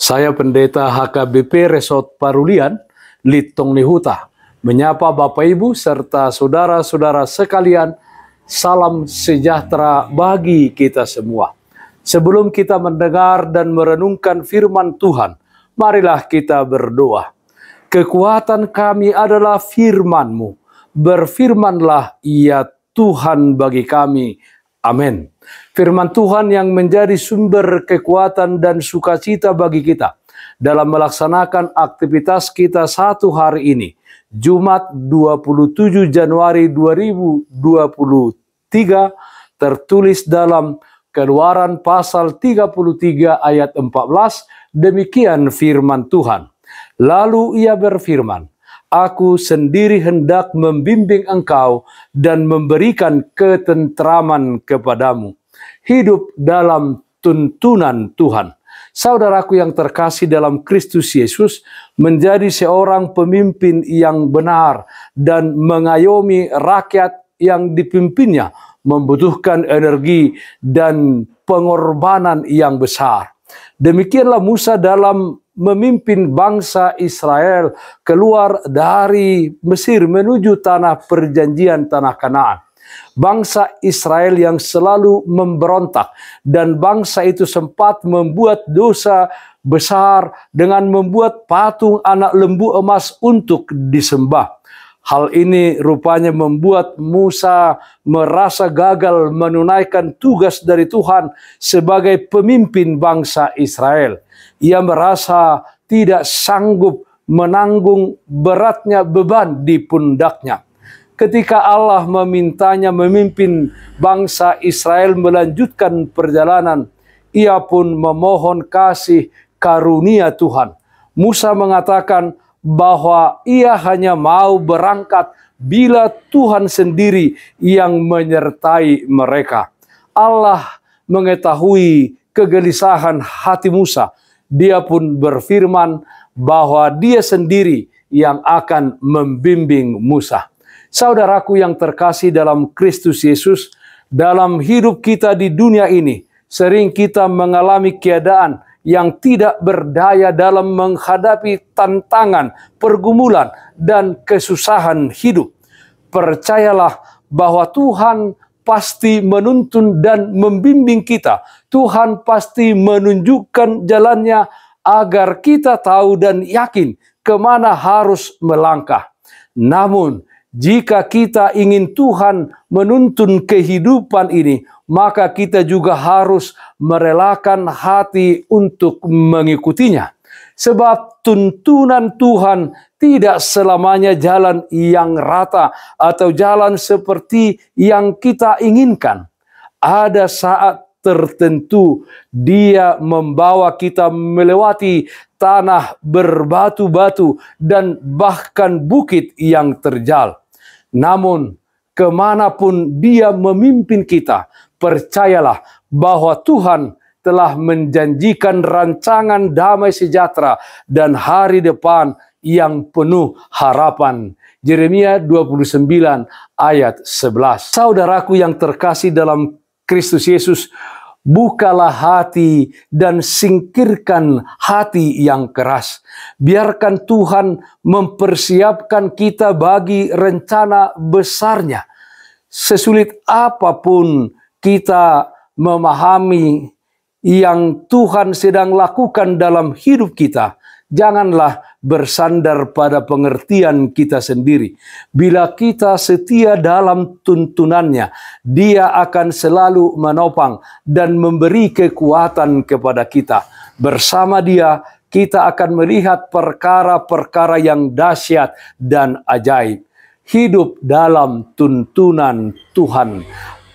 Saya Pendeta HKBP Resort Parulian, Litong Nihuta, menyapa Bapak Ibu serta saudara-saudara sekalian, salam sejahtera bagi kita semua. Sebelum kita mendengar dan merenungkan firman Tuhan, marilah kita berdoa. Kekuatan kami adalah firman-Mu. Berfirmanlah ya Tuhan bagi kami. Amin. Firman Tuhan yang menjadi sumber kekuatan dan sukacita bagi kita dalam melaksanakan aktivitas kita satu hari ini, Jumat 27 Januari 2023, tertulis dalam Keluaran pasal 33 ayat 14, demikian firman Tuhan. Lalu ia berfirman, Aku sendiri hendak membimbing engkau dan memberikan ketentraman kepadamu. Hidup dalam tuntunan Tuhan. Saudaraku yang terkasih dalam Kristus Yesus, menjadi seorang pemimpin yang benar dan mengayomi rakyat yang dipimpinnya membutuhkan energi dan pengorbanan yang besar. Demikianlah Musa dalam memimpin bangsa Israel keluar dari Mesir menuju tanah perjanjian, tanah Kanaan. Bangsa Israel yang selalu memberontak, dan bangsa itu sempat membuat dosa besar dengan membuat patung anak lembu emas untuk disembah. Hal ini rupanya membuat Musa merasa gagal menunaikan tugas dari Tuhan sebagai pemimpin bangsa Israel. Ia merasa tidak sanggup menanggung beratnya beban di pundaknya. Ketika Allah memintanya memimpin bangsa Israel melanjutkan perjalanan, ia pun memohon kasih karunia Tuhan. Musa mengatakan bahwa ia hanya mau berangkat bila Tuhan sendiri yang menyertai mereka. Allah mengetahui kegelisahan hati Musa. Dia pun berfirman bahwa dia sendiri yang akan membimbing Musa. Saudaraku yang terkasih dalam Kristus Yesus, dalam hidup kita di dunia ini, sering kita mengalami keadaan yang tidak berdaya dalam menghadapi tantangan, pergumulan, dan kesusahan hidup. Percayalah bahwa Tuhan pasti menuntun dan membimbing kita. Tuhan pasti menunjukkan jalannya agar kita tahu dan yakin kemana harus melangkah. Namun, jika kita ingin Tuhan menuntun kehidupan ini, maka kita juga harus merelakan hati untuk mengikutinya. Sebab tuntunan Tuhan tidak selamanya jalan yang rata atau jalan seperti yang kita inginkan. Ada saat tertentu Dia membawa kita melewati tanah berbatu-batu dan bahkan bukit yang terjal. Namun, kemanapun Dia memimpin kita, percayalah bahwa Tuhan telah menjanjikan rancangan damai sejahtera dan hari depan yang penuh harapan. Yeremia 29 ayat 11. Saudaraku yang terkasih dalam Kristus Yesus, bukalah hati dan singkirkan hati yang keras. Biarkan Tuhan mempersiapkan kita bagi rencana besarnya. Sesulit apapun kita memahami yang Tuhan sedang lakukan dalam hidup kita, janganlah bersandar pada pengertian kita sendiri. Bila kita setia dalam tuntunannya, Dia akan selalu menopang dan memberi kekuatan kepada kita. Bersama Dia, kita akan melihat perkara-perkara yang dahsyat dan ajaib. Hidup dalam tuntunan Tuhan.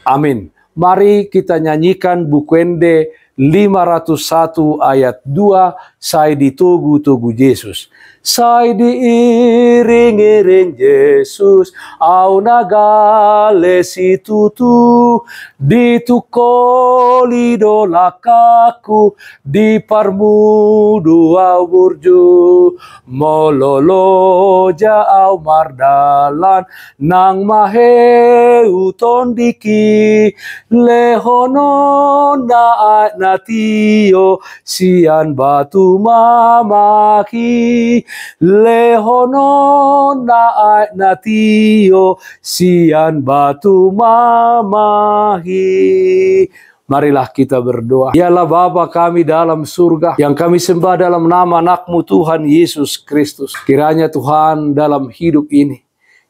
Amin. Mari kita nyanyikan Bukwende 501 ayat 2, Saya ditugu-tugu Yesus. Saya diiring-iring Yesus, au nagale si tutu, ditukoli dolakaku, di parmudu au burju, mololo au mardalan, nang maheu tondiki, lehono na natio, sian batu batu mamahi lehono natio sian batu mamahi. Marilah kita berdoa. Dialah Bapa kami dalam surga, yang kami sembah dalam nama anak-Mu Tuhan Yesus Kristus. Kiranya Tuhan dalam hidup ini,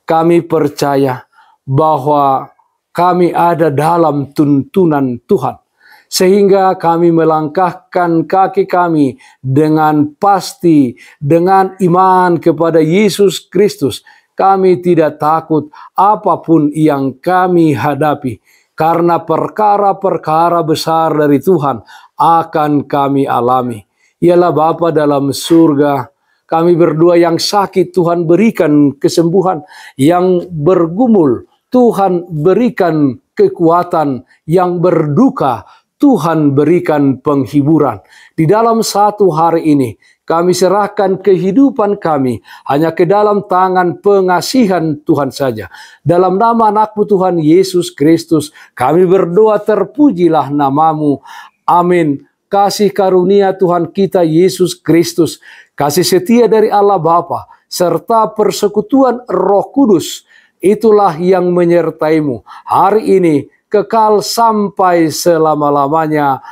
kami percaya bahwa kami ada dalam tuntunan Tuhan. Sehingga kami melangkahkan kaki kami dengan pasti, dengan iman kepada Yesus Kristus. Kami tidak takut apapun yang kami hadapi. Karena perkara-perkara besar dari Tuhan akan kami alami. Ialah Bapa dalam surga, kami berdua yang sakit Tuhan berikan kesembuhan, yang bergumul Tuhan berikan kekuatan, yang berduka Tuhan berikan penghiburan. Di dalam satu hari ini, kami serahkan kehidupan kami hanya ke dalam tangan pengasihan Tuhan saja. Dalam nama anak-Mu Tuhan Yesus Kristus, kami berdoa, terpujilah nama-Mu. Amin. Kasih karunia Tuhan kita Yesus Kristus, kasih setia dari Allah Bapa, serta persekutuan Roh Kudus, itulah yang menyertai-Mu hari ini, kekal sampai selama-lamanya.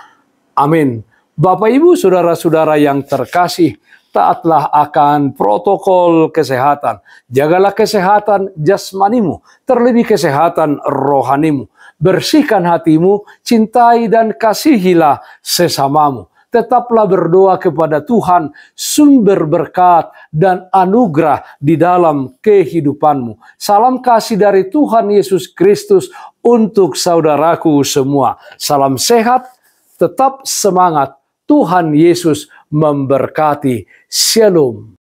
Amin. Bapak, Ibu, saudara-saudara yang terkasih, taatlah akan protokol kesehatan. Jagalah kesehatan jasmanimu, terlebih kesehatan rohanimu. Bersihkan hatimu, cintai dan kasihilah sesamamu. Tetaplah berdoa kepada Tuhan, sumber berkat dan anugerah di dalam kehidupanmu. Salam kasih dari Tuhan Yesus Kristus untuk saudaraku semua. Salam sehat, tetap semangat. Tuhan Yesus memberkati. Shalom.